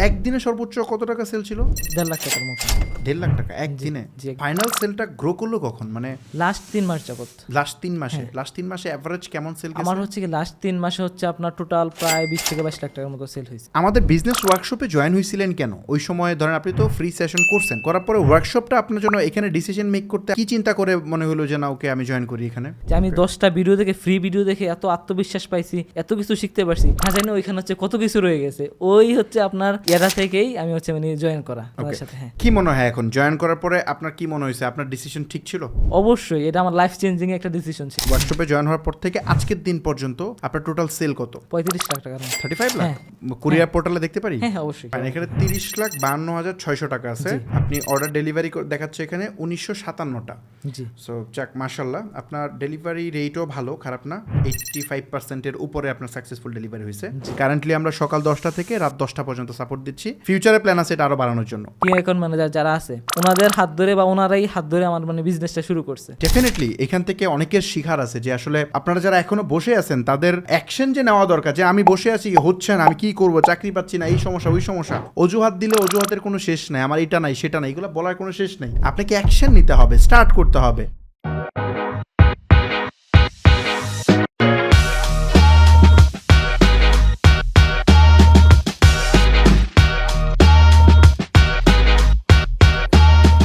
একদিনে সর্বোচ্চ কত টাকা সেল ছিল? 1.5 লাখ টাকার মতো। 1.5 লাখ টাকা একদিনে? জি। ফাইনাল সেলটা গ্রো করলো কখন, মানে লাস্ট 3 মাস যাবত। লাস্ট 3 মাসে? লাস্ট 3 মাসে এভারেজ কেমন সেল গেছে? আমার হচ্ছে কি লাস্ট 3 মাসে হচ্ছে আপনার টোটাল প্রায় 20 থেকে 22 লাখ টাকার মতো সেল হয়েছে। আমাদের বিজনেস ওয়ার্কশপে জয়েন হয়েছিলেন কেন? ওই সময় ধরেন আপনি তো ফ্রি সেশন করছেন, করার পরে ওয়ার্কশপটা আপনার জন্য এখানে ডিসিশন মেক করতে কি চিন্তা করে মনে হলো যে না ওকে আমি জয়েন করি এখানে? যে আমি 10টা ভিডিও দেখে, ফ্রি ভিডিও দেখে এত আত্মবিশ্বাস পাইছি, এত কিছু শিখতে পারছি, না জানি ওইখানে হচ্ছে কত কিছু রয়ে গেছে। ওই হচ্ছে আপনার এরা থেকেই আমি হচ্ছে মানে জয়েন করা আমার সাথে। হ্যাঁ, কি মনে হয় এখন জয়েন করার পরে আপনার কি মনে হয়েছে? আপনার ডিসিশন ঠিক ছিল? অবশ্যই এটা আমার লাইফ চেঞ্জিং একটা ডিসিশন ছিল। ওয়ার্কশপে জয়েন হওয়ার পর থেকে আজকের দিন পর্যন্ত আপনার টোটাল সেল কত? 35 লাখ টাকার মতো। 35 লাখ? হ্যাঁ। কুরিয়ার পোর্টালে দেখতে পারি? হ্যাঁ অবশ্যই। আর এখানে 30,52,600 টাকা আছে। আপনি অর্ডার ডেলিভারি দেখাচ্ছে এখানে 1957টা। জি। সো যাক মাশাআল্লাহ, আপনার ডেলিভারি রেটও ভালো, খারাপ না। 85%-এর উপরে আপনার সাকসেসফুল ডেলিভারি হয়েছে। কারেন্টলি আমরা সকাল 10টা থেকে রাত 10টা পর্যন্ত সাপোর্ট দিচ্ছি। ফিউচারে প্ল্যান আছে এটা আরো বাড়ানোর জন্য। কি অ্যাকাউন্ট ম্যানেজার যারা আছে ওনাদের হাত ধরে বা ওনারাই হাত ধরে আমার মানে বিজনেসটা শুরু করছে। ডেফিনেটলি এখান থেকে অনেকের শিখার আছে যে আসলে আপনারা যারা এখনো বসে আছেন তাদের অ্যাকশন যে নেওয়া দরকার, যে আমি বসে আছি হচ্ছে না, আমি কি করব, চাকরি পাচ্ছি না, এই সমস্যা ওই সমস্যা, অজুহাত দিলে অজুহাতের কোনো শেষ নাই, আমার এটা নাই সেটা নাই, এগুলো বলার কোনো শেষ নেই। আপনাকে অ্যাকশন নিতে হবে, স্টার্ট করতে হবে।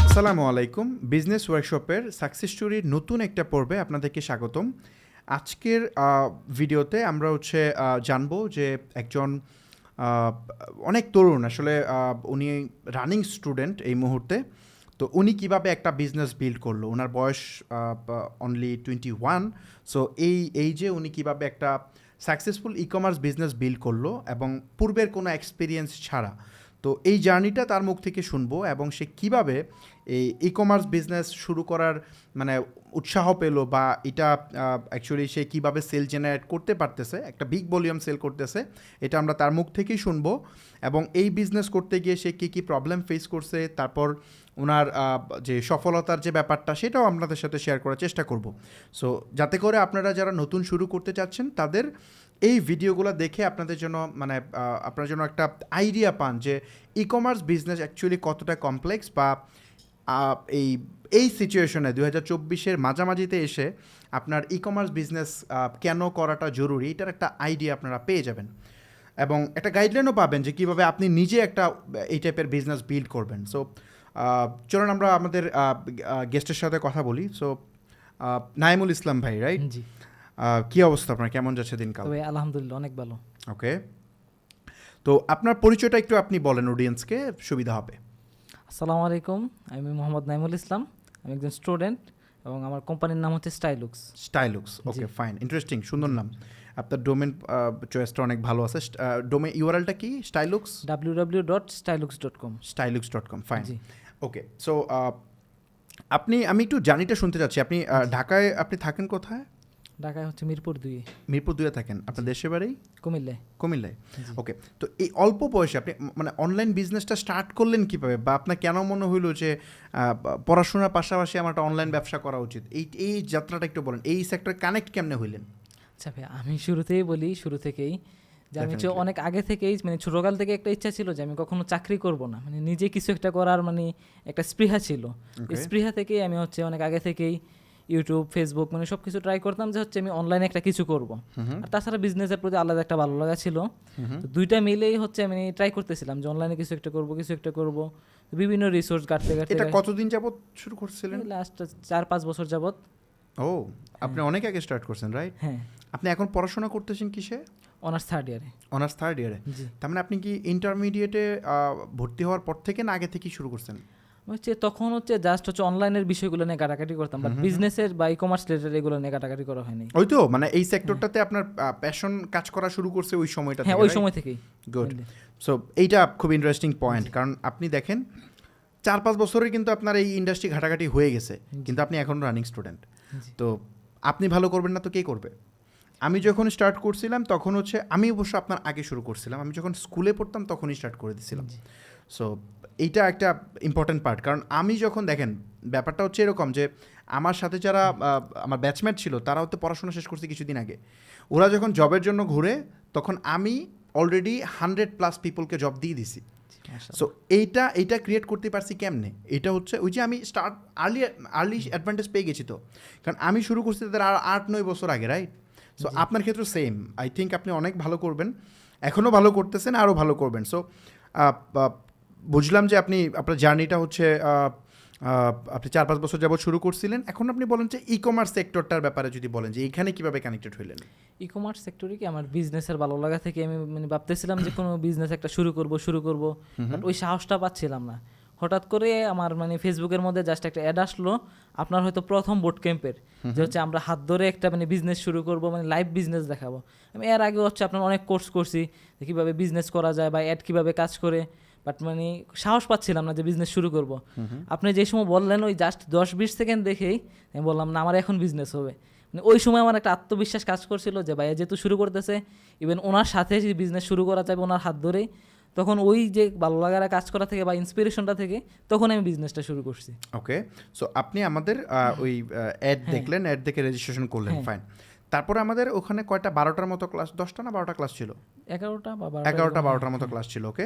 আসসালামু আলাইকুম, বিজনেস ওয়ার্কশপের সাকসেস স্টোরির নতুন একটা পর্বে আপনাদেরকে স্বাগতম। আজকের ভিডিওতে আমরা জানবো যে একজন অনেক তরুণ, আসলে উনি রানিং স্টুডেন্ট এই মুহূর্তে। তো উনি কিভাবে একটা বিজনেস বিল্ড করলো, ওনার বয়স অনলি 21। সো এই যে উনি কিভাবে একটা successful e commerce business build করলো এবং পূর্বের কোনো এক্সপিরিয়েন্স ছাড়া। তো এই জার্নিটা তার মুখ থেকে শুনবো এবং সে কিভাবে এই ই কমার্স বিজনেস শুরু করার মানে উৎসাহ পেলো, বা এটা অ্যাকচুয়ালি সে কীভাবে সেল জেনারেট করতে পারতেছে, একটা বিগ ভলিউম সেল করতেছে, এটা আমরা তার মুখ থেকেই শুনবো। এবং এই বিজনেস করতে গিয়ে সে কী কী প্রবলেম ফেস করছে, তারপর ওনার যে সফলতার যে ব্যাপারটা সেটাও আপনাদের সাথে শেয়ার করার চেষ্টা করব। সো যাতে করে আপনারা যারা নতুন শুরু করতে চাচ্ছেন তাদের এই ভিডিওগুলো দেখে আপনাদের জন্য মানে আপনার জন্য একটা আইডিয়া পান যে ই কমার্স বিজনেস অ্যাকচুয়ালি কতটা কমপ্লেক্স, বা এই সিচুয়েশনে 2024-এর মাঝামাঝিতে এসে আপনার ই কমার্স বিজনেস কেন করাটা জরুরি, এটার একটা আইডিয়া আপনারা পেয়ে যাবেন এবং একটা গাইডলাইনও পাবেন যে কীভাবে আপনি নিজে একটা এই টাইপের বিজনেস বিল্ড করবেন। সো চলুন আমরা আমাদের গেস্টের সাথে কথা বলি। সো নাইমুল ইসলাম ভাই, রাইট? জি। কি অবস্থা আপনার, কেমন যাচ্ছে দিনকাল? তবে আলহামদুলিল্লাহ অনেক ভালো। ওকে, তো আপনার পরিচয়টা একটু আপনি বলেন, অডিয়েন্সকে সুবিধা হবে। আসসালামু আলাইকুম, আমি মোহাম্মদ নাইমুল ইসলাম, আমি একজন স্টুডেন্ট এবং আমার কোম্পানির নাম হচ্ছে স্টাইলুক্স। স্টাইলুক্স, ওকে ফাইন, ইন্টারেস্টিং, সুন্দর নাম। আপনার ডোমেন চয়েসটা অনেক ভালো আছে। ডোমেন ইউআরএলটা কি? স্টাইলুক্স, www.stylux.com। stylux.com, fine. ওকে, সো আমি একটু জার্নিটা শুনতে চাচ্ছি। আপনি ঢাকায় আপনি থাকেন কোথায়? ঢাকায় হচ্ছে মিরপুর 2। মিরপুর 2-এ থাকেন। আপনার দেশের বাড়ি? কুমিল্লায়। কুমিল্লায়, ওকে। তো এই অল্প বয়সে আপনি মানে অনলাইন বিজনেসটা স্টার্ট করলেন কীভাবে, বা আপনার কেন মনে হইলো যে পড়াশোনার পাশাপাশি আমার একটা অনলাইন ব্যবসা করা উচিত? এই যাত্রাটা একটু বলেন, এই সেক্টর কানেক্ট কেমনে হইলেন? আচ্ছা ভাই, আমি শুরুতেই বলি, শুরু থেকেই যে আমি হচ্ছে অনেক আগে থেকেই মানে ছোটোকাল থেকে একটা ইচ্ছা ছিল যে আমি কখনো চাকরি করব না, মানে নিজে কিছু একটা করার মানে একটা স্পৃহা ছিল। এই স্পৃহা থেকেই আমি হচ্ছে অনেক আগে থেকেই ইউটিউব, ফেসবুক মানে সব কিছু ট্রাই করতাম যে হচ্ছে আমি অনলাইনে একটা কিছু করব। আর তাছাড়া বিজনেসের প্রতি আলাদা একটা ভালো লাগা ছিল। তো দুইটা মিলেই হচ্ছে আমি ট্রাই করতেছিলাম যে অনলাইনে কিছু একটা করব। বিভিন্ন রিসোর্স ঘাটতে ঘাটতে। এটা কতদিন যাবত শুরু করছিলেন? লাস্ট 4-5 বছর যাবত। ও, আপনি অনেক আগে স্টার্ট করছেন, রাইট? হ্যাঁ। আপনি এখন পড়াশোনা করতেছেন কিসে? অনার্স 3rd ইয়ারে। অনার্স 3rd ইয়ারে? তার মানে আপনি কি ইন্টারমিডিয়েটে ভর্তি হওয়ার পর থেকে না আগে থেকেই শুরু করছেন? হচ্ছে তখন হচ্ছে জাস্ট হচ্ছে অনলাইনের বিষয়গুলো নিয়ে ঘাটাঘাটি করতাম, বাট বিজনেসের বা ই কমার্স রিলেটেড এগুলো নিয়ে ঘাটাঘাটি করা হয়নি। ওই তো মানে এই সেক্টরটাতে আপনার প্যাশন কাজ করা শুরু করছে ওই সময়টা থেকে? হ্যাঁ, ওই সময় থেকেই। গুড। সো এইটা খুব ইন্টারেস্টিং পয়েন্ট, কারণ আপনি দেখেন 4-5 বছরের কিন্তু আপনার এই ইন্ডাস্ট্রি ঘাটাঘাটি হয়ে গেছে, কিন্তু আপনি এখন রানিং স্টুডেন্ট। তো আপনি ভালো করবেন না তো কে করবে? আমি যখন স্টার্ট করছিলাম তখন আমি অবশ্য আপনার আগে শুরু করছিলাম, আমি যখন স্কুলে পড়তাম তখনই স্টার্ট করে দিয়েছিলাম। সো এইটা একটা ইম্পর্ট্যান্ট পার্ট, কারণ আমি যখন দেখেন ব্যাপারটা এরকম যে আমার সাথে যারা আমার ব্যাচমেট ছিল তারা পড়াশোনা শেষ করছে কিছুদিন আগে, ওরা যখন জবের জন্য ঘুরে তখন আমি অলরেডি 100+ পিপলকে জব দিয়ে দিছি। সো এইটা ক্রিয়েট করতে পারছি কেমনে? এটা হচ্ছে ওই যে আমি আর্লি অ্যাডভান্টেজ পেয়ে গেছি তো, কারণ আমি শুরু করছি তাদের আর 8-9 বছর আগে, রাইট? সো আপনার ক্ষেত্রে সেম, আই থিঙ্ক আপনি অনেক ভালো করবেন, এখনও ভালো করতেছেন, আরও ভালো করবেন। সো বুঝলাম যে আপনার জার্নিটা হচ্ছে আপনি 4-5 বছর যাবত শুরু করছিলেন। এখন আপনি বলেন যে ই কমার্স সেক্টরটার ব্যাপারে যদি বলেন যে এখানে কীভাবে কানেক্টেড হইলেন? ই কমার্স সেক্টরে কি আমার বিজনেসের ভালো লাগা থেকে আমি মানে ভাবতেছিলাম যে কোনো বিজনেস একটা শুরু করব, বাট ওই সাহসটা পাচ্ছিলাম না। হঠাৎ করে আমার মানে ফেসবুকের মধ্যে জাস্ট একটা অ্যাড আসলো, আপনার হয়তো প্রথম বোট ক্যাম্পের, যে হচ্ছে আমরা হাত ধরে একটা মানে বিজনেস শুরু করব, মানে লাইভ বিজনেস দেখাবো। আমি এর আগে হচ্ছে আপনার অনেক কোর্স করছি যে কীভাবে বিজনেস করা যায় বা অ্যাড কীভাবে কাজ করে, বাট মানে সাহস পাচ্ছিলাম না যে বিজনেস শুরু করব। আপনি যে সময় বললেন ওই জাস্ট 10-20 সেকেন্ড দেখেই আমি বললাম না, আমার এখন বিজনেস হবে। মানে ওই সময় আমার একটা আত্মবিশ্বাস কাজ করছিল যে ভাইয়া যেহেতু শুরু করতেছে, ইভেন ওনার সাথে যদি বিজনেস শুরু করা যাবে ওনার হাত ধরেই, তখন ওই যে ভালো লাগার কাজ করা থেকে বা ইন্সপিরেশনটা থেকে তখন আমি বিজনেসটা শুরু করছি। ওকে, সো আপনি আমাদের ওই অ্যাড দেখলেন, অ্যাড দেখে রেজিস্ট্রেশন করলেন, ফাইন। তারপরে আমাদের ওখানে কয়টা 12টার মতো ক্লাস, 10টা না 12টা ক্লাস ছিল? 11টা-12টার মতো ক্লাস ছিল। ওকে,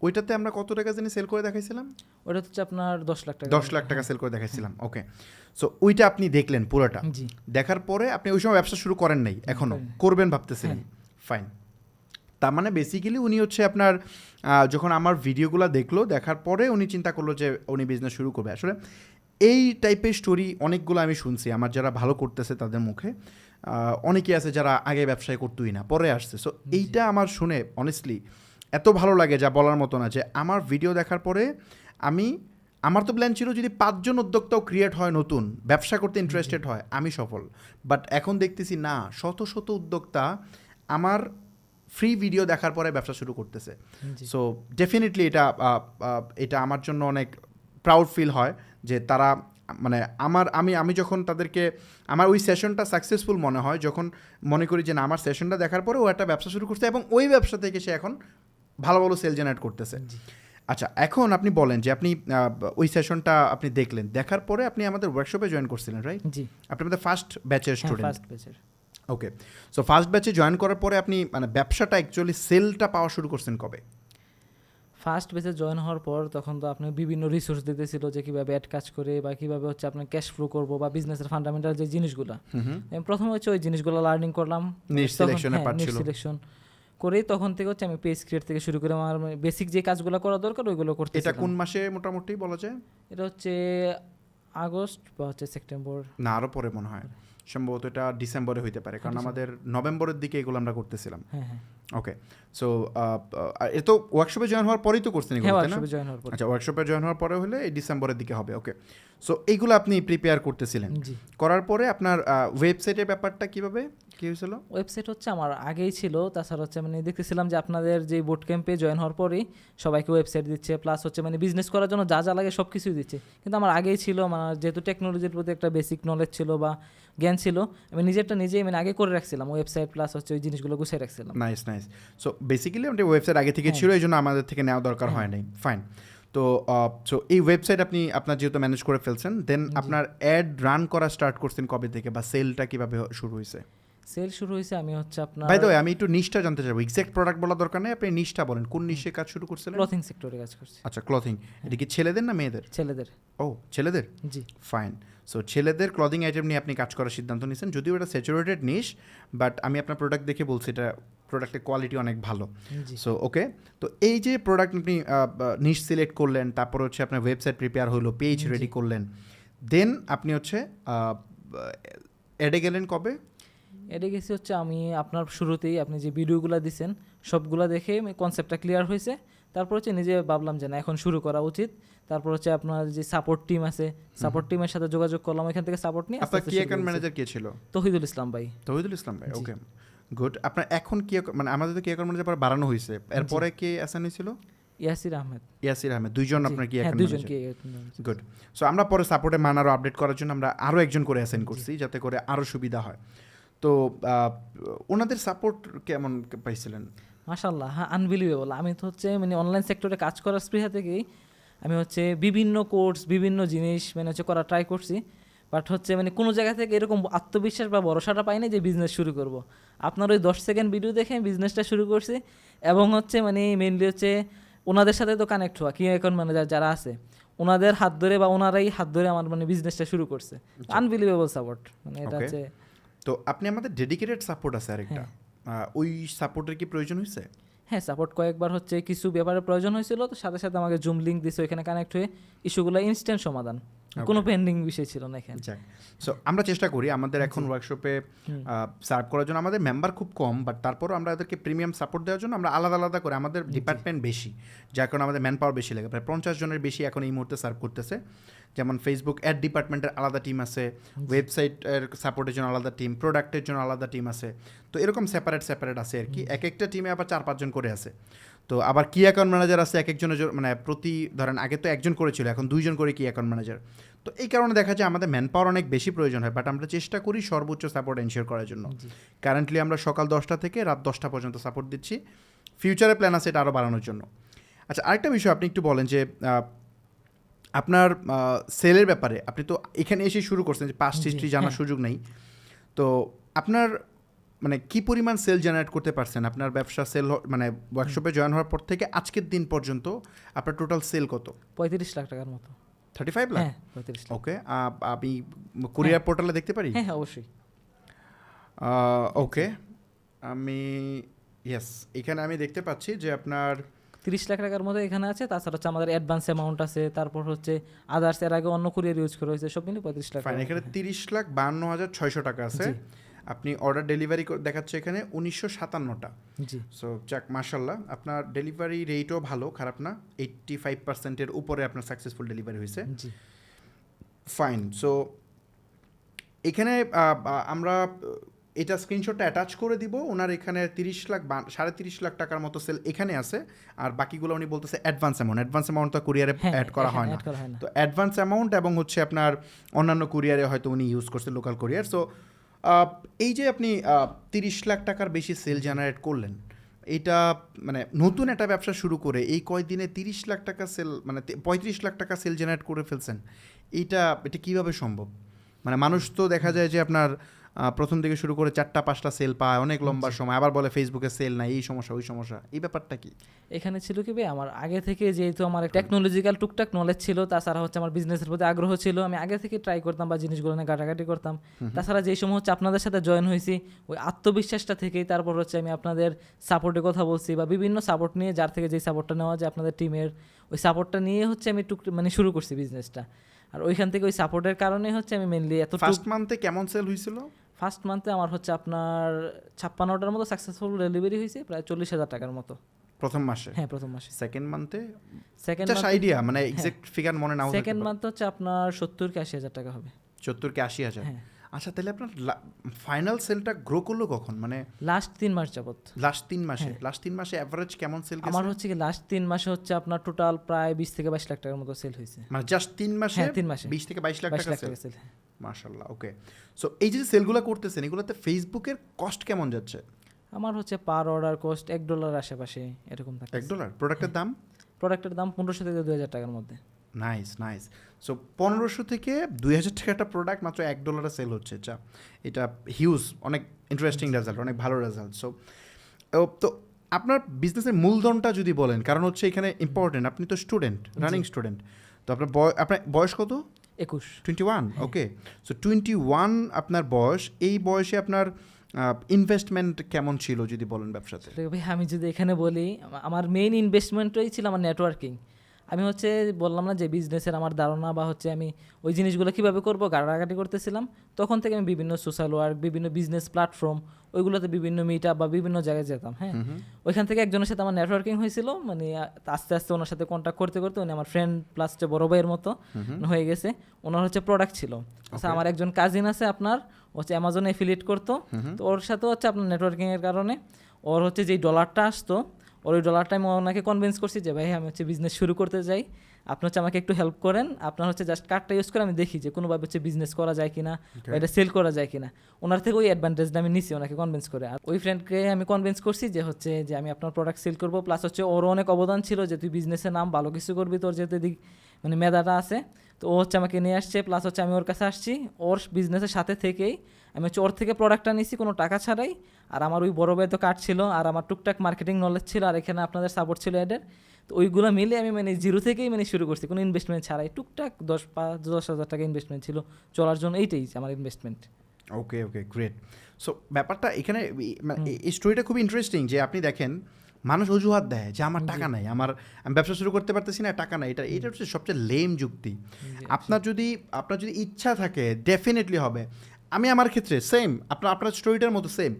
ওইটাতে আমরা কত টাকা জানি সেল করে দেখাইছিলাম? ওটা হচ্ছে আপনার 10 লাখ টাকা। 10 লাখ টাকা সেল করে দেখাইছিলাম। ওকে, সো ওইটা আপনি দেখলেন পুরোটা, দেখার পরে আপনি ওই সময় ব্যবসা শুরু করেন নাই, এখনো করবেন ভাবতেছিলেন, ফাইন। তার মানে বেসিক্যালি উনি হচ্ছে আপনার যখন আমার ভিডিওগুলো দেখলো, দেখার পরে উনি চিন্তা করলো যে উনি বিজনেস শুরু করবে। আসলে এই টাইপের স্টোরি অনেকগুলো আমি শুনছি আমার যারা ভালো করতেছে তাদের মুখে। অনেকেই আছে যারা আগে ব্যবসায় করতোই না, পরে আসছে। সো এইটা আমার শুনে অনেস্টলি এত ভালো লাগে যা বলার মতো না, যে আমার ভিডিও দেখার পরে আমার তো প্ল্যান ছিল যদি 5 জন উদ্যোক্তাও ক্রিয়েট হয়, নতুন ব্যবসা করতে ইন্টারেস্টেড হয়, আমি সফল। বাট এখন দেখতেছি না, শত শত উদ্যোক্তা আমার ফ্রি ভিডিও দেখার পরে ব্যবসা শুরু করতেছে। সো ডেফিনেটলি এটা আমার জন্য অনেক প্রাউড ফিল হয় যে তারা মানে আমি যখন তাদেরকে আমার ওই সেশনটা সাকসেসফুল মনে হয়, যখন মনে করি যে না আমার সেশনটা দেখার পরে ও একটা ব্যবসা শুরু করছে এবং ওই ব্যবসা থেকে সে এখন ভালো ভালো সেল জেনারেট করতেছে। আচ্ছা, এখন আপনি বলেন যে আপনি ওই সেশনটা আপনি দেখলেন, দেখার পরে আপনি আমাদের ওয়ার্কশপে জয়েন করছিলেন, রাইট? জি, আপনি আমাদের ফার্স্ট ব্যাচের স্টুডেন্ট। ফার্স্ট ব্যাচের। ওকে, সো ফার্স্ট ব্যাচে জয়েন করার পরে আপনি মানে ব্যবসাটা অ্যাকচুয়ালি সেলটা পাওয়া শুরু করছেন কবে? ফার্স্ট বেসে জয়েন হওয়ার পর তখন তো আপনার বিভিন্ন রিসোর্স দিতেছিল যে কীভাবে অ্যাড কাজ করে বা কীভাবে হচ্ছে আপনার ক্যাশ ফ্লো করবো বা বিজনেসের ফান্ডামেন্টাল যে জিনিসগুলো, আমি প্রথমে হচ্ছে ওই জিনিসগুলো লার্নিং করলাম। নিশ সিলেকশন করে তখন থেকে হচ্ছে আমি পেজ ক্রিয়েট থেকে শুরু করে আমার বেসিক যে কাজগুলো করা দরকার ওইগুলো করতে। এটা কোন মাসে মোটামুটি বলা যায়? এটা হচ্ছে আগস্ট বা হচ্ছে সেপ্টেম্বর, না আরও পরে মনে হয়, সম্ভবত এটা ডিসেম্বরে হইতে পারে, কারণ আমাদের নভেম্বরের দিকে এগুলো আমরা করতেছিলাম। ওকে, সো এ তো ওয়ার্কশপে জয়েন হওয়ার পরেই তো করছেন এগুলো, তাই না? আচ্ছা, ওয়ার্কশপে জয়েন হওয়ার পরে হলে এই ডিসেম্বরের দিকে হবে। ওকে, সো এইগুলো আপনি প্রিপেয়ার করতেছিলেন, করার পরে আপনার ওয়েবসাইটের ব্যাপারটা কীভাবে কী হয়েছিল? ওয়েবসাইট হচ্ছে আমার আগেই ছিল, তাছাড়া হচ্ছে মানে দেখতেছিলাম যে আপনাদের যে বোট ক্যাম্পে জয়েন হওয়ার পরেই সবাইকে ওয়েবসাইট দিচ্ছে, প্লাস হচ্ছে মানে বিজনেস করার জন্য যা যা লাগে সব কিছুই দিচ্ছে। কিন্তু আমার আগেই ছিল, মানে যেহেতু টেকনোলজির প্রতি একটা বেসিক নলেজ ছিল বা জ্ঞান ছিল, আমি নিজেই মানে আগে করে রাখছিলাম ওয়েবসাইট, প্লাস হচ্ছে ওই জিনিসগুলো গুছিয়ে রাখছিলাম। নাইস। সো বেসিক্যালি আমাদের ওয়েবসাইট আগে থেকে ছিল, এই জন্য আমাদের থেকে নেওয়া দরকার হয় নাই, ফাইন। তো সো এই ওয়েবসাইট আপনি আপনার যেহেতু ম্যানেজ করে ফেলছেন, দেন আপনার অ্যাড রান করা স্টার্ট করছেন কবে থেকে, বা সেলটা কিভাবে শুরু হয়েছে? সেল শুরু হয়েছে আমি হচ্ছে আপনার, বাই দ্য ওয়ে আমি একটু নিশটা জানতে চাইবো, এক্সাক্ট প্রোডাক্ট বলা দরকার নেই, আপনি নিশটা বলেন, কোন নিশে কাজ শুরু করছিলেন? ক্লথিং সেক্টরে কাজ করছি। আচ্ছা, ক্লথিং। এটা কি ছেলেদের না মেয়েদের? ছেলেদের। ও, ছেলেদের, জি, ফাইন। সো ছেলেদের ক্লথিং আইটেম নিয়ে আপনি কাজ করার সিদ্ধান্ত নিয়েছেন, যদিও এটা স্যাচুরেটেড নিশ, বাট আমি আপনার প্রোডাক্ট দেখে বলছি এটা প্রোডাক্টের কোয়ালিটি অনেক ভালো। সো ওকে, তো এই যে প্রোডাক্ট আপনি নিশ সিলেক্ট করলেন, তারপর হচ্ছে আপনার ওয়েবসাইট প্রিপেয়ার হলো, পেজ রেডি করলেন, দেন আপনি হচ্ছে অ্যাডে গেলেন কবে? এডে গেছি হচ্ছে আমি আপনার শুরুতেই আপনি যে ভিডিওগুলো দিচ্ছেন সবগুলো দেখে কনসেপ্টটা ক্লিয়ার হয়েছে, তারপর হচ্ছে নিজে ভাবলাম যে না এখন শুরু করা উচিত। তারপর হচ্ছে আপনার যে সাপোর্ট টিম আছে, সাপোর্ট টিমের সাথে যোগাযোগ করলাম, এখান থেকে সাপোর্ট নিয়ে। আপনার কি অ্যাকাউন্ট ম্যানেজার কে ছিল? তহিদুল ইসলাম ভাই। তহিদুল ইসলাম ভাই, ওকে গুড। আপনার এখন কি মানে আমাদের তো কি অ্যাকাউন্ট ম্যানেজার পরে বাড়ানো হয়েছে, এরপরে কে অ্যাসাইন হয়েছিল? ইয়াসির আহমেদ। দুইজন আপনার কি অ্যাকাউন্ট ম্যানেজার? গুড। সো আমরা পরে সাপোর্টে মান আরও আপডেট করার জন্য আমরা আরও একজন করে অ্যাসাইন করছি, যাতে করে আরও সুবিধা হয়। তো ওনাদের সাপোর্ট কেমন পাইছিলেন? মাশাআল্লাহ, হ্যাঁ, আনবিলিভেবল। আমি তো হচ্ছে মানে অনলাইন সেক্টরে কাজ করার স্পৃহা থেকেই আমি হচ্ছে বিভিন্ন কোর্স বিভিন্ন জিনিস মানে হচ্ছে করা ট্রাই করছি, বাট হচ্ছে মানে কোনো জায়গা থেকে এরকম আত্মবিশ্বাস বা ভরসাটা পাই না যে বিজনেস শুরু করব। আপনার ওই 10 সেকেন্ড ভিডিও দেখে আমি বিজনেসটা শুরু করছি, এবং হচ্ছে মানে মেনলি হচ্ছে ওনাদের সাথে তো কানেক্ট হওয়া কি অ্যাকাউন্ট ম্যানেজার যারা আছে ওনাদের হাত ধরে বা ওনারাই হাত ধরে আমার মানে বিজনেসটা শুরু করছে। আনবিলিভেবল সাপোর্ট, মানে এটা Okay. হচ্ছে। তো আপনি আমাদের ডেডিকেটেড সাপোর্ট আছে আরেকটা, ওই সাপোর্টের কি প্রয়োজন হয়েছে? হ্যাঁ, সাপোর্ট কয়েকবার হচ্ছে কিছু ব্যাপারে প্রয়োজন হয়েছিল, তো সাথে সাথে আমাকে জুম লিঙ্ক দিছে, ওইখানে কানেক্ট হয়ে ইস্যুগুলো ইনস্ট্যান্ট সমাধান, কোনো পেন্ডিং বিষয় ছিল না এখানে। যাক, সো আমরা চেষ্টা করি আমাদের এখন ওয়ার্কশপে সার্ভ করার জন্য। আমাদের মেম্বার খুব কম, বাট তারপরও আমরা ওদেরকে প্রিমিয়াম সাপোর্ট দেওয়ার জন্য আমরা আলাদা আলাদা করে, আমাদের ডিপার্টমেন্ট বেশি, যার কারণে আমাদের ম্যান পাওয়ার বেশি লাগে, প্রায় 50 জনের বেশি এখন এই মুহূর্তে সার্ভ করতেছে। যেমন ফেসবুক অ্যাড ডিপার্টমেন্টের আলাদা টিম আছে, ওয়েবসাইটের সাপোর্টের জন্য আলাদা টিম, প্রোডাক্টের জন্য আলাদা টিম আছে। তো এরকম সেপারেট আছে আর কি। এক একটা টিমে আবার 4-5 জন করে আছে। তো আবার কি অ্যাকাউন্ট ম্যানেজার আছে এক একজনের মানে প্রতি, ধরেন আগে তো একজন করেছিল, এখন 2 জন করে কি অ্যাকাউন্ট ম্যানেজার। তো এই কারণে দেখা যায় আমাদের ম্যান পাওয়ার অনেক বেশি প্রয়োজন হয়, বাট আমরা চেষ্টা করি সর্বোচ্চ সাপোর্ট এনশিওর করার জন্য। কারেন্টলি আমরা সকাল 10টা থেকে রাত 10টা পর্যন্ত সাপোর্ট দিচ্ছি, ফিউচারে প্ল্যান আছে এটা আরও বাড়ানোর জন্য। আচ্ছা, আরেকটা বিষয় আপনি একটু বলেন যে আপনার সেলের ব্যাপারে, আপনি তো এখানে এসে শুরু করছেন, যে পাস্ট হিস্ট্রি জানার সুযোগ নেই, তো আপনার মানে কি পরিমাণ সেল জেনারেট করতে পারছেন আপনার ব্যবসা সেল, মানে ওয়ার্কশপে জয়েন হওয়ার পর থেকে আজকের দিন পর্যন্ত আপনার টোটাল সেল কত? 35 লাখ টাকার মতো। 35 লাখ? হ্যাঁ, 35 লাখ। ওকে, আমি কুরিয়ার পোর্টালে দেখতে পারি? হ্যাঁ, অবশ্যই। ওকে, আমি ইয়েস, এখানে আমি দেখতে পাচ্ছি যে আপনার 30 লাখ টাকার মতো এখানে আছে, তাছাড়া হচ্ছে আমাদের অ্যাডভান্স অ্যামাউন্ট আছে, তারপর হচ্ছে আদার্স, এর আগে অন্য কুরিয়ার ইউজ করা হয়েছে, সব মিলে 35 লাখ। ফাইন, এখানে 30,52,600 টাকা আছে। আপনি অর্ডার ডেলিভারি দেখাচ্ছে এখানে 1957টা। জি। সো যাক, মাশাল্লাহ, আপনার ডেলিভারি রেটও ভালো, খারাপ না, 85%-এর উপরে আপনার সাকসেসফুল ডেলিভারি হয়েছে। জি। ফাইন, সো এখানে আমরা এটা স্ক্রিনশটটা অ্যাটাচ করে দিব। ওনার এখানে 30 লাখ 30.5 লাখ টাকার মতো সেল এখানে আছে, আর বাকিগুলো উনি বলতেছে অ্যাডভান্স অ্যামাউন্ট তো কুরিয়ারে অ্যাড করা হয় না। তো অ্যাডভান্স অ্যামাউন্ট এবং হচ্ছে আপনার অন্যান্য কুরিয়ারে হয়তো উনি ইউজ করছে, লোকাল কুরিয়ার। সো এই যে আপনি 30 লাখ টাকার বেশি সেল জেনারেট করলেন, এটা মানে নতুন একটা ব্যবসা শুরু করে এই কয়দিনে 30 লাখ টাকা সেল, মানে 35 লাখ টাকা সেল জেনারেট করে ফেলছেন, এটা কীভাবে সম্ভব? মানে মানুষ তো দেখা যায় যে আপনার প্রথম থেকে শুরু করে 4টা-5টা সেল পায় অনেক লম্বা সময়, আবার বলে ফেসবুকে সেল নাই, এই সমস্যা ওই সমস্যা, এই ব্যাপারটা কি? এখানে ছিল কি ভাই, আমার আগে থেকে যেহেতু আমার টেকনোলজিক্যাল টুকটাক নলেজ ছিল, তাছাড়া হচ্ছে আমার বিজনেসের প্রতি আগ্রহ ছিল, আমি আগে থেকে ট্রাই করতাম বা জিনিসগুলো নিয়ে ঘাটাঘাটি করতাম। তাছাড়া যেই সময় হচ্ছে আপনাদের সাথে জয়েন হয়েছি, ওই আত্মবিশ্বাসটা থেকেই তারপর হচ্ছে আমি আপনাদের সাপোর্টের কথা বলছি, বা বিভিন্ন সাপোর্ট নিয়ে, যার থেকে যেই সাপোর্টটা নেওয়া যায় আপনাদের টিমের, ওই সাপোর্টটা নিয়ে হচ্ছে আমি মানে শুরু করছি বিজনেসটা। আর ওইখান থেকে ওই সাপোর্টের কারণে হচ্ছে আমি মেনলি এত। ফার্স্ট মান্থে কেমন সেল হয়েছিল? ফার্স্ট মান্থে আমার হচ্ছে আপনার 56টার মতো সাকসেসফুল ডেলিভারি হয়েছে, প্রায় 40,000 টাকার মতো প্রথম মাসে। হ্যাঁ, প্রথম মাসে। সেকেন্ড মান্থে সেকেন্ড জাস্ট আইডিয়া, মানে এক্সাক্ট ফিগার মনে নাও। সেকেন্ড মান্থ হচ্ছে আপনার 70,000-80,000 টাকা হবে। 70,000-80,000? হ্যাঁ। আচ্ছা, তাহলে আপনার ফাইনাল সেলটা গ্রো করলো কখন? মানে লাস্ট 3 মাস যাবত। লাস্ট 3 মাসে? লাস্ট 3 মাসে অ্যাভারেজ কেমন সেল গেছে? আমার হচ্ছে কি লাস্ট 3 মাসে হচ্ছে আপনার টোটাল প্রায় 20-22 লাখ টাকার মতো সেল হয়েছে। মানে জাস্ট 3 মাসে? হ্যাঁ, 3 মাসে 20-22 লাখ টাকা সেল। হ্যাঁ। মাশাআল্লাহ, ওকে। সো এই যে সেলগুলো করতেছেন, এগুলোতে ফেসবুকের কস্ট কেমন যাচ্ছে? আমার হচ্ছে পার অর্ডার কস্ট $1 আশেপাশে এরকম থাকে। $1? প্রোডাক্টের দাম? প্রোডাক্টের দাম 1500 থেকে 2000 টাকার মধ্যে। নাইস। সো 1500 থেকে 2000 টাকা একটা প্রোডাক্ট মাত্র $1 সেল হচ্ছে। এটা হিউজ, অনেক ইন্টারেস্টিং রেজাল্ট, অনেক ভালো রেজাল্ট। সো তো আপনার বিজনেসের মূলধনটা যদি বলেন, কারণ হচ্ছে এখানে ইম্পর্টেন্ট, আপনি তো স্টুডেন্ট, রানিং স্টুডেন্ট, তো আপনার বয়স কত? 21। ওকে, সো 21 আপনার বয়স। এই বয়সে আপনার ইনভেস্টমেন্ট কেমন ছিল যদি বলেন ব্যবসাতে? ভাই আমি যদি এখানে বলি, আমার মেইন ইনভেস্টমেন্টটাই ছিল আমার নেটওয়ার্কিং। আমি হচ্ছে বললাম না যে বিজনেসের আমার ধারণা বা হচ্ছে আমি ওই জিনিসগুলো কীভাবে করবো ঘাটাঘাটি করতেছিলাম, তখন থেকে আমি বিভিন্ন সোশ্যাল ওয়ার্ক, বিভিন্ন বিজনেস প্ল্যাটফর্ম, ওইগুলোতে বিভিন্ন মিট আপ বা বিভিন্ন জায়গায় যেতাম। হ্যাঁ, ওইখান থেকে একজনের সাথে আমার নেটওয়ার্কিং হয়েছিল, মানে আস্তে আস্তে ওনার সাথে কন্ট্যাক্ট করতে করতে উনি আমার ফ্রেন্ড প্লাস যে বড় ভাইয়ের মতো হয়ে গেছে। ওনার হচ্ছে প্রোডাক্ট ছিল। আচ্ছা, আমার একজন কাজিন আছে আপনার, হচ্ছে অ্যামাজনে অ্যাফিলিয়েট করতো, তো ওর সাথে হচ্ছে আপনার নেটওয়ার্কিংয়ের কারণে ওর হচ্ছে যেই $টা আসতো, ওর ওই $টা আমি ওনাকে কনভিন্স করছি যে ভাই আমি হচ্ছে বিজনেস শুরু করতে চাই, আপনি হচ্ছে আমাকে একটু হেল্প করেন, আপনার হচ্ছে জাস্ট কার্ডটা ইউজ করে আমি দেখি যে কোনোভাবে হচ্ছে বিজনেস করা যায় কিনা, বা এটা সেল করা যায় কিনা। ওনার থেকে ওই অ্যাডভান্টেজটা আমি নিছি ওনাকে কনভিন্স করে। আর ওই ফ্রেন্ডকে আমি কনভিন্স করছি যে হচ্ছে যে আমি আপনার প্রোডাক্ট সেল করবো, প্লাস হচ্ছে ওরও অনেক অবদান ছিল যে তুই বিজনেসের নাম ভালো কিছু করবি, তোর যেহেতু এদিক মানে মেধাটা আছে। তো ও হচ্ছে আমাকে নিয়ে আসছে, প্লাস হচ্ছে আমি ওর কাছে আসছি, ওর বিজনেসের সাথে থেকেই আমি হচ্ছে ওর থেকে প্রোডাক্টটা নিছি কোনো টাকা ছাড়াই। আর আমার ওই বড় ভাই তো কার্ড ছিল, আর আমার টুকটাক মার্কেটিং নলেজ ছিল, আর এখানে আপনাদের সাপোর্ট ছিল এদের। তো ওইগুলো মিলে আমি মানে জিরো থেকেই মানে শুরু করছি, কোনো ইনভেস্টমেন্ট ছাড়াই, টুকটাক 10,000 টাকা ইনভেস্টমেন্ট ছিল চলার জন্য, এইটাই আমার ইনভেস্টমেন্ট। ওকে ওকে গ্রেট। সো ব্যাপারটা এখানে এই স্টোরিটা খুব ইন্টারেস্টিং যে আপনি দেখেন মানুষ অজুহাত দেয় যে আমার টাকা নাই, আমি ব্যবসা শুরু করতে পারতেছি না, টাকা নাই। এটা হচ্ছে সবচেয়ে লেম যুক্তি। আপনার যদি ইচ্ছা থাকে ডেফিনেটলি হবে। আমি আমার ক্ষেত্রে সেম, আপনার স্টোরিটার মতো সেম।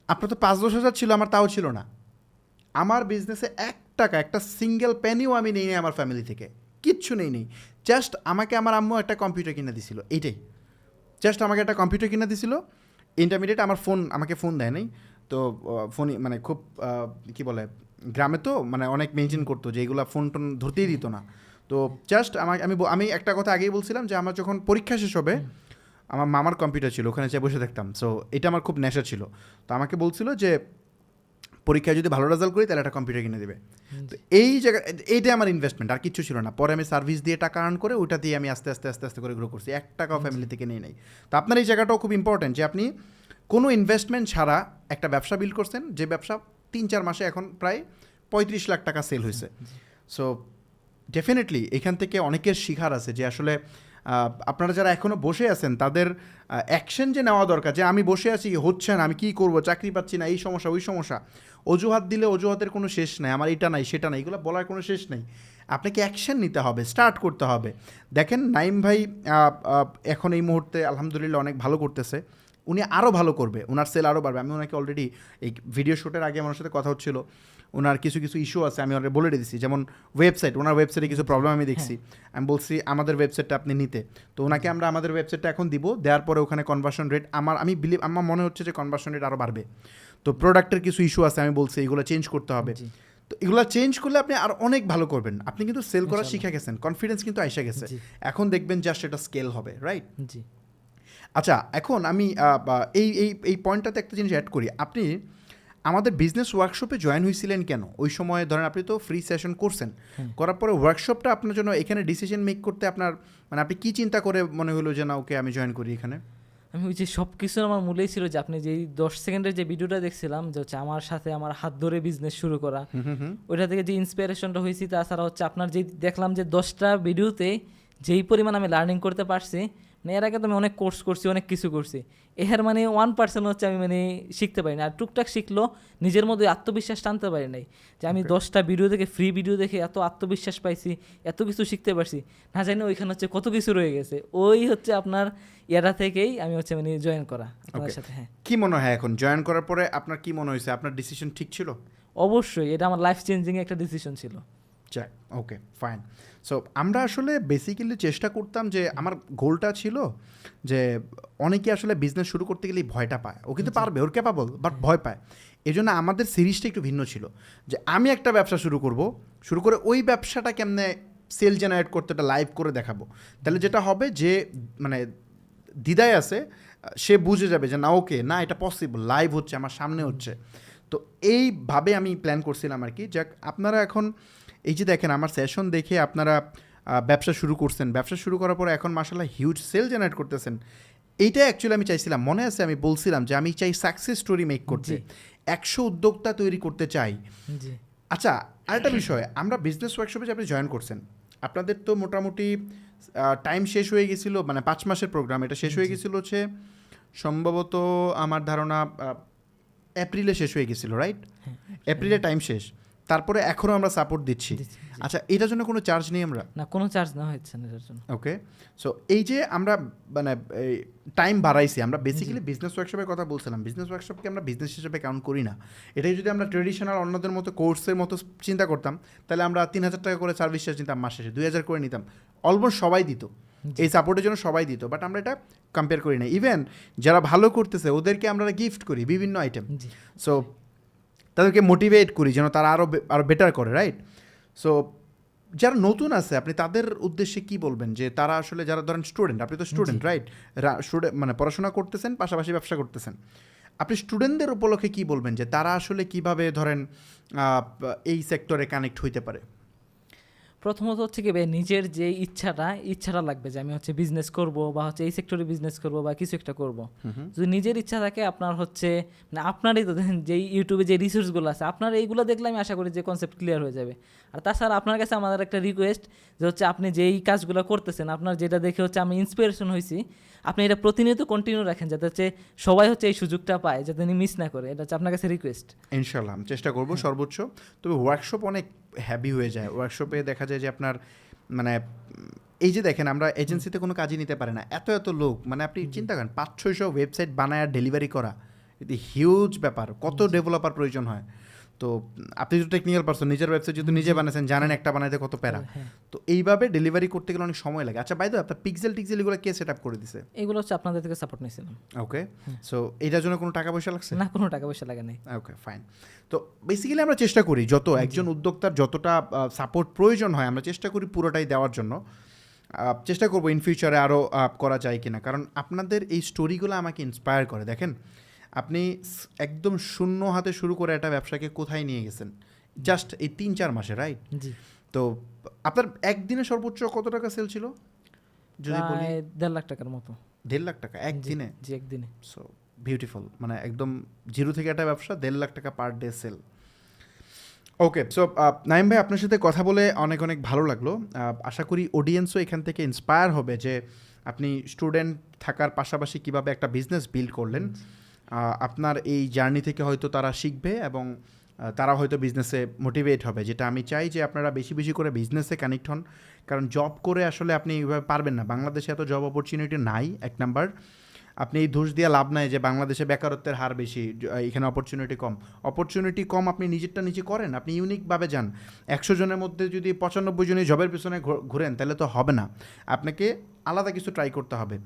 আপনার তো 5-10 হাজার ছিল, আমার তাও ছিল না। আমার বিজনেসে 1 টাকা, একটা সিঙ্গেল পেনিও আমি নেই আমার ফ্যামিলি থেকে, কিচ্ছু নেই। জাস্ট আমাকে আমার আম্মু একটা কম্পিউটার কিনে দিছিল, এইটাই। জাস্ট আমাকে একটা কম্পিউটার কিনে দিছিল। ইন্টারমিডিয়েট আমার আমাকে ফোন দেয় নাই। তো ফোনই মানে খুব কী বলে, গ্রামে তো মানে অনেক মেনটেন করতো যে এইগুলো ফোন টোন ধরতেই দিত না। তো জাস্ট আমি একটা কথা আগেই বলছিলাম যে আমার যখন পরীক্ষা শেষ হবে, আমার মামার কম্পিউটার ছিল, ওখানে যেয়ে বসে থাকতাম। সো এটা আমার খুব নেশা ছিল। তো আমাকে বলছিল যে পরীক্ষায় যদি ভালো রেজাল্ট করি তাহলে একটা কম্পিউটার কিনে দেবে। তো এই জায়গা, এইটাই আমার ইনভেস্টমেন্ট, আর কিচ্ছু ছিল না। পরে আমি সার্ভিস দিয়ে টাকা আর্ন করে ওইটা দিয়ে আমি আস্তে আস্তে করে গ্রো করছি। 1 টাকাও ফ্যামিলি থেকে নেই। তো আপনার এই জায়গাটাও খুব ইম্পর্টেন্ট যে আপনি কোনো ইনভেস্টমেন্ট ছাড়া একটা ব্যবসা বিল্ড করছেন, যে ব্যবসা 3-4 মাসে এখন প্রায় 35 লাখ টাকা সেল হয়েছে। সো ডেফিনেটলি এখান থেকে অনেকের শিখার আছে যে আসলে আপনারা যারা এখনও বসে আছেন তাদের অ্যাকশন যে নেওয়া দরকার, যে আমি বসে আছি হচ্ছে না, আমি কী করবো, চাকরি পাচ্ছি না, এই সমস্যা ওই সমস্যা, অজুহাত দিলে অজুহাতের কোনো শেষ নাই, আমার এটা নাই সেটা নাই, এগুলো বলার কোনো শেষ নেই। আপনাকে অ্যাকশন নিতে হবে, স্টার্ট করতে হবে। দেখেন নাইম ভাই এখন এই মুহূর্তে আলহামদুলিল্লাহ অনেক ভালো করতেছে, উনি আরও ভালো করবে, ওনার সেল আরও বাড়বে। আমি ওনাকে অলরেডি এই ভিডিও শ্যুটের আগে আমার সাথে কথা হচ্ছিল, ওনার কিছু ইস্যু আছে আমি ওনাকে বলে দিয়েছি। যেমন ওনার ওয়েবসাইটে কিছু প্রবলেম আমি দেখছি, আমি বলছি আমাদের ওয়েবসাইটটা আপনি নিতে। তো ওনাকে আমরা আমাদের ওয়েবসাইটটা এখন দিব, দেওয়ার পরে ওখানে কনভার্সন রেট আমার মনে হচ্ছে যে কনভার্সন রেট আরও বাড়বে। তো প্রোডাক্টের কিছু ইস্যু আছে, আমি বলছি এগুলো চেঞ্জ করতে হবে। তো এগুলো চেঞ্জ করলে আপনি আর অনেক ভালো করবেন। আপনি কিন্তু সেল করা শিখে গেছেন, কনফিডেন্স কিন্তু এসে গেছে, এখন দেখবেন জাস্ট এটা স্কেল হবে, রাইট? জি। আচ্ছা, এখন আমি এই পয়েন্টটাতে একটা জিনিস অ্যাড করি। আপনি আমাদের বিজনেস ওয়ার্কশপে জয়েন হয়েছিলেন কেন? ওই সময় ধরেন আপনি তো ফ্রি সেশন করছেন, করার পরে ওয়ার্কশপটা আপনার জন্য এখানে ডিসিশন মেক করতে আপনার মানে আপনি কী চিন্তা করে মনে হলো যে না ওকে আমি জয়েন করি এখানে? আমি ওই যে সব কিছু আমার মূলেই ছিল যে আপনি যেই 10 সেকেন্ডের যে ভিডিওটা দেখছিলাম যে হচ্ছে আমার সাথে আমার হাত ধরে বিজনেস শুরু করা, ওইটা থেকে যে ইন্সপিরেশনটা হয়েছি, তাছাড়া হচ্ছে আপনার যে দেখলাম যে 10টা ভিডিওতে যেই পরিমাণ আমি লার্নিং করতে পারছি, মানে এর আগে তো আমি অনেক কোর্স করছি, অনেক কিছু করছি, এর মানে 1% হচ্ছে আমি মানে শিখতে পারি না। আর টুকটাক শিখলো, নিজের মধ্যে আত্মবিশ্বাস টানতে পারি নাই যে আমি 10টা ভিডিও দেখে, ফ্রি ভিডিও দেখে এত আত্মবিশ্বাস পাইছি, এত কিছু শিখতে পারছি, না জানি ওইখানে হচ্ছে কত কিছু রয়ে গেছে। ওই হচ্ছে আপনার এরা থেকেই আমি হচ্ছে মানে জয়েন করা আপনার সাথে। হ্যাঁ, কি মনে হয় এখন জয়েন করার পরে আপনার কি মনে হয়েছে? আপনার ডিসিশন ঠিক ছিল? অবশ্যই এটা আমার লাইফ চেঞ্জিং একটা ডিসিশন ছিল। যাক, ওকে ফাইন। সো আমরা আসলে বেসিক্যালি চেষ্টা করতাম যে আমার গোলটা ছিল যে অনেকে আসলে বিজনেস শুরু করতে গেলেই ভয়টা পায়, ও কিন্তু পারবে, ওর ক্যাপাবল, বাট ভয় পায়। এই জন্য আমাদের সিরিজটা একটু ভিন্ন ছিল যে আমি একটা ব্যবসা শুরু করে ওই ব্যবসাটা কেমনে সেল জেনারেট করতে একটা লাইভ করে দেখাবো। তাহলে যেটা হবে যে মানে দ্বিধায় আছে সে বুঝে যাবে যে না ওকে, না এটা পসিবল, লাইভ হচ্ছে আমার সামনে হচ্ছে। তো এইভাবে আমি প্ল্যান করছিলাম আর কি। যাক, আপনারা এখন এই যে দেখেন আমার সেশন দেখে আপনারা ব্যবসা শুরু করছেন, ব্যবসা শুরু করার পরে এখন মাশাআল্লাহ হিউজ সেল জেনারেট করতেছেন। এইটাই অ্যাকচুয়ালি আমি চাইছিলাম, মনে আছে আমি বলছিলাম যে আমি চাই সাকসেস স্টোরি মেক করতে, 100 উদ্যোক্তা তৈরি করতে চাই। আচ্ছা, আরেকটা বিষয়, আমরা বিজনেস ওয়ার্কশপে যে আপনি জয়েন করছেন, আপনাদের তো মোটামুটি টাইম শেষ হয়ে গেছিলো, মানে 5 মাসের প্রোগ্রাম, এটা শেষ হয়ে গেছিলো হচ্ছে সম্ভবত আমার ধারণা এপ্রিলে শেষ হয়ে গেছিলো, রাইট? এপ্রিলে টাইম শেষ, তারপরে এখনও আমরা সাপোর্ট দিচ্ছি। আচ্ছা, এটার জন্য কোনো চার্জ নেই? আমরা না, কোনো চার্জ না হচ্ছে না এটার জন্য। ওকে, সো এই যে আমরা মানে টাইম বাড়াইছি, আমরা বেসিক্যালি বিজনেস ওয়ার্কশপের কথা বলছিলাম। বিজনেস ওয়ার্কশপকে আমরা বিজনেস হিসেবে কাউন্ট করি না। এটাই যদি আমরা ট্রেডিশনাল অন্যদের মতো কোর্সের মতো চিন্তা করতাম, তাহলে আমরা 3,000 টাকা করে সার্ভিস চার্জ নিতাম, মাস শেষে 2,000 করে নিতাম, অলমোস্ট সবাই দিত, এই সাপোর্টের জন্য সবাই দিত। বাট আমরা এটা কম্পেয়ার করি না। ইভেন যারা ভালো করতেছে ওদেরকে আমরা গিফট করি বিভিন্ন আইটেম, সো তাদেরকে মোটিভেট করি যেন তারা আরও বেটার করে, রাইট? সো যারা নতুন আছে আপনি তাদের উদ্দেশ্যে কি বলবেন, যে তারা আসলে যারা ধরেন স্টুডেন্ট, আপনি তো স্টুডেন্ট, রাইট? স্টুডেন্ট মানে পড়াশোনা করতেছেন, পাশাপাশি ব্যবসা করতেছেন, আপনি স্টুডেন্টদের উপলক্ষে কি বলবেন যে তারা আসলে কিভাবে ধরেন এই সেক্টরে কানেক্ট হইতে পারে? প্রথমত হচ্ছে কি ভাই, নিজের যে ইচ্ছাটা লাগবে যে আমি হচ্ছে বিজনেস করব বা হচ্ছে এই সেক্টরে বিজনেস করব বা কিছু একটা করব। যদি নিজের ইচ্ছা থাকে আপনার হচ্ছে মানে আপনারই তো দেখেন যে ইউটিউবে যে রিসোর্সগুলো আছে আপনার এইগুলো দেখলে আমি আশা করি যে কনসেপ্ট ক্লিয়ার হয়ে যাবে। আর তাছাড়া আপনার কাছে আমাদের একটা রিকোয়েস্ট যে হচ্ছে আপনি যেই কাজগুলো করতেছেন আপনার যেটা দেখে হচ্ছে আমি ইন্সপিরেশন হয়েছি, আপনি এটা প্রতিনিয়ত কন্টিনিউ রাখেন যাতে হচ্ছে সবাই হচ্ছে এই সুযোগটা পায়, যাতে মিস না করে। এটা হচ্ছে আপনার কাছে রিকোয়েস্ট। ইনশাল্লাহ আমি চেষ্টা করব সর্বোচ্চ। তবে ওয়ার্কশপ অনেক হ্যাভি হয়ে যায়। ওয়ার্কশপে দেখা যায় যে আপনার মানে এই যে দেখেন আমরা এজেন্সিতে কোনো কাজই নিতে পারে না, এত এত লোক, মানে আপনি চিন্তা করেন 500-600 ওয়েবসাইট বানায় আর ডেলিভারি করা, এটি হিউজ ব্যাপার, কত ডেভেলপার প্রয়োজন হয়। তো আপনি যদি টেকনিক্যাল পারসন, নিজের ওয়েবসাইট যদি নিজে বানাচ্ছেন জানেন একটা বানাইতে কত প্যারা। তো এইভাবে ডেলিভারি করতে গেলে অনেক সময় লাগে। আচ্ছা, বাইদে আপনার পিক্সেল এগুলো কে সেট আপ করে দিছে? এগুলো হচ্ছে আপনাদের থেকে সাপোর্ট নিয়েছিলাম। ওকে, সো এটার জন্য কোনো টাকা পয়সা লাগছে না? কোনো টাকা পয়সা লাগে নাই। ওকে, ফাইন। তো বেসিক্যালি আমরা চেষ্টা করি যত একজন উদ্যোক্তার যতটা সাপোর্ট প্রয়োজন হয় আমরা চেষ্টা করি পুরোটাই দেওয়ার জন্য। চেষ্টা করবো ইন ফিউচারে আরও করা যায় কিনা, কারণ আপনাদের এই স্টোরিগুলো আমাকে ইন্সপায়ার করে। দেখেন আপনি একদম শূন্য হাতে শুরু করে একটা ব্যবসাকে কোথায় নিয়ে গেছেন জাস্ট এই 3-4 মাসে, রাইট? জি। তো আপনার একদিনে সর্বোচ্চ কত টাকা সেল ছিল যদি বলি? 1.5 লাখ টাকার মতো। 1.5 লাখ টাকা একদিনে? জি, একদিনে। সো বিউটিফুল, মানে একদম জিরো থেকে একটা ব্যবসা 1.5 লাখ টাকা পার ডে সেল। ওকে, সো নাইম ভাই আপনার সাথে কথা বলে অনেক অনেক ভালো লাগলো। আশা করি অডিয়েন্সও এখান থেকে ইন্সপায়ার হবে যে আপনি স্টুডেন্ট থাকার পাশাপাশি কিভাবে একটা বিজনেস বিল্ড করলেন। আপনার এই জার্নি থেকে হয়তো তারা শিখবে এবং তারা হয়তো বিজনেসে মোটিভেট হবে, যেটা আমি চাই যে আপনারা বেশি বেশি করে বিজনেসে কানেক্ট হন। কারণ জব করে আসলে আপনি এইভাবে পারবেন না, বাংলাদেশে এত জব অপরচুনিটি নাই। এক নাম্বার, আপনি এই দোষ দিয়ে লাভ নাই যে বাংলাদেশে বেকারত্বের হার বেশি, এখানে অপরচুনিটি কম। আপনি নিজেরটা নিজে করেন, আপনি ইউনিকভাবে যান। 100 জনের মধ্যে যদি 95 জনই জবের পিছনে ঘুরেন তাহলে তো হবে না, আপনাকে আলাদা কিছু ট্রাই করতে হবে।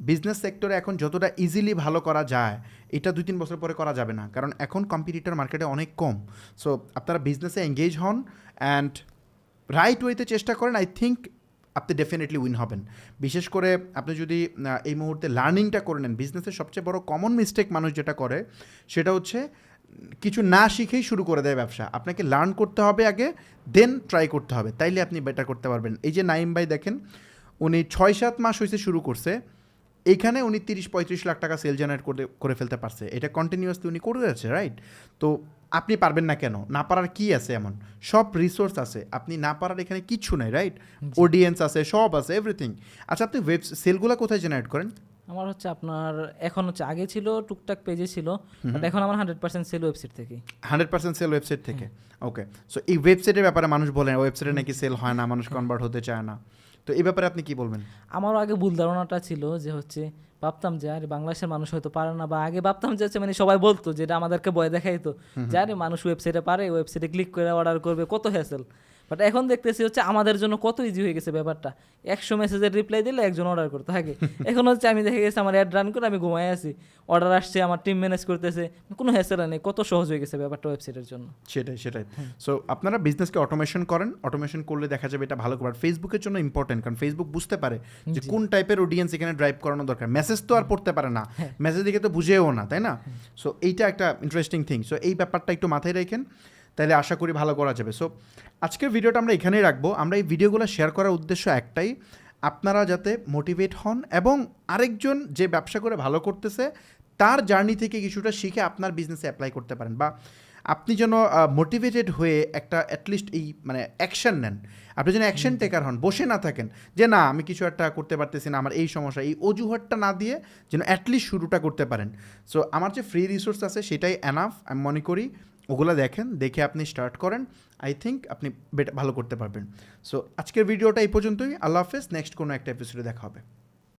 বিজনেস সেক্টরে এখন যতটা ইজিলি ভালো করা যায় এটা 2-3 বছর পরে করা যাবে না, কারণ এখন কম্পিটিটর মার্কেটে অনেক কম। সো আপনারা বিজনেসে এঙ্গেজ হন অ্যান্ড রাইট ওয়েতে চেষ্টা করেন, আই থিঙ্ক আপনি ডেফিনেটলি উইন হবেন। বিশেষ করে আপনি যদি এই মুহূর্তে লার্নিংটা করে নেন। বিজনেসের সবচেয়ে বড় কমন মিস্টেক মানুষ যেটা করে সেটা হচ্ছে কিছু না শিখেই শুরু করে দেয় ব্যবসা। আপনাকে লার্ন করতে হবে আগে, দেন ট্রাই করতে হবে, তাইলে আপনি বেটার করতে পারবেন। এই যে নাইম ভাই দেখেন, উনি 6-7 মাস হয়েছে শুরু করছে, এইখানে উনি 30-35 লাখ টাকা সেল জেনারেট করে ফেলতে পারছে। এটা কন্টিনিউয়াসলি উনি করে যাচ্ছে, রাইট? তো আপনি পারবেন না কেন? না পারার কি আছে এমন? সব রিসোর্স আছে, আপনি না পারার এখানে কিচ্ছু নেই, রাইট? অডিয়েন্স আছে, সব আছে, এভরিথিং। আচ্ছা, আপনি সেলগুলো কোথায় জেনারেট করেন? আমার হচ্ছে আপনার এখন হচ্ছে আগে ছিল টুকটাক পেজে ছিল, বাট এখন আমার 100% সেল ওয়েবসাইট থেকে। 100% সেল ওয়েবসাইট থেকে? ওকে, সো এই ওয়েবসাইটের ব্যাপারে মানুষ বলেন ওয়েবসাইটে নাকি সেল হয় না, মানুষ কনভার্ট হতে চায় না, তো এই ব্যাপারে আপনি কি বলবেন? আমারও আগে ভুল ধারণাটা ছিল যে হচ্ছে ভাবতাম যে আরে বাংলাদেশের মানুষ হয়তো পারে না, বা আগে ভাবতাম যে হচ্ছে মানে সবাই বলতো যেটা আমাদেরকে ভয় দেখাইতো যে আরে মানুষ ওয়েবসাইটে পারে, ওয়েবসাইটে ক্লিক করে অর্ডার করবে, কত হ্যাসেল। বাট এখন দেখতেছি হচ্ছে আমাদের জন্য কত ইজি হয়ে গেছে ব্যাপারটা। 100 মেসেজের রিপ্লাই দিলে একজন অর্ডার করতে থাকে। এখন হচ্ছে আমি দেখে গেছি আমার অ্যাড রান করে আমি ঘুমাই আছি, অর্ডার আসছে, আমার টিম ম্যানেজ করতেছে, কোনো হ্যাসেল নেই, কত সহজ হয়ে গেছে ব্যাপারটা ওয়েবসাইটের জন্য। সেটাই। সো আপনারা বিজনেসকে অটোমেশন করেন, অটোমেশন করলে দেখা যাবে এটা ভালো করে। ফেসবুকের জন্য ইম্পর্টেন্ট, কারণ ফেসবুক বুঝতে পারে যে কোন টাইপের অডিয়েন্স এখানে ড্রাইভ করানো দরকার। মেসেজ তো আর পড়তে পারে না, মেসেজ দিকে তো বুঝেও না, তাই না? সো এইটা একটা ইন্টারেস্টিং থিং। সো এই ব্যাপারটা একটু মাথায় রাখেন, তাহলে আশা করি ভালো করা যাবে। সো আজকের ভিডিওটা আমরা এখানেই রাখবো। আমরা এই ভিডিওগুলো শেয়ার করার উদ্দেশ্য একটাই, আপনারা যাতে মোটিভেট হন এবং আরেকজন যে ব্যবসা করে ভালো করতেছে তার জার্নি থেকে কিছুটা শিখে আপনার বিজনেসে অ্যাপ্লাই করতে পারেন, বা আপনি যেন মোটিভেটেড হয়ে একটা অ্যাটলিস্ট এই মানে অ্যাকশন নেন। আপনি যেন অ্যাকশন টেকার হন, বসে না থাকেন যে না আমি কিছু একটা করতে পারতেছি না, আমার এই সমস্যা, এই অজুহাতটা না দিয়ে যেন অ্যাটলিস্ট শুরুটা করতে পারেন। সো আমার যে ফ্রি রিসোর্স আছে সেটাই এনাফ আমি মনে করি। ওগুলো দেখে আপনি স্টার্ট করেন, আই থিঙ্ক আপনি ভালো করতে পারবেন। সো আজকের ভিডিওটা এই পর্যন্তই। আল্লাহ হাফেজ, নেক্সট কোনো একটা এপিসোডে দেখা হবে।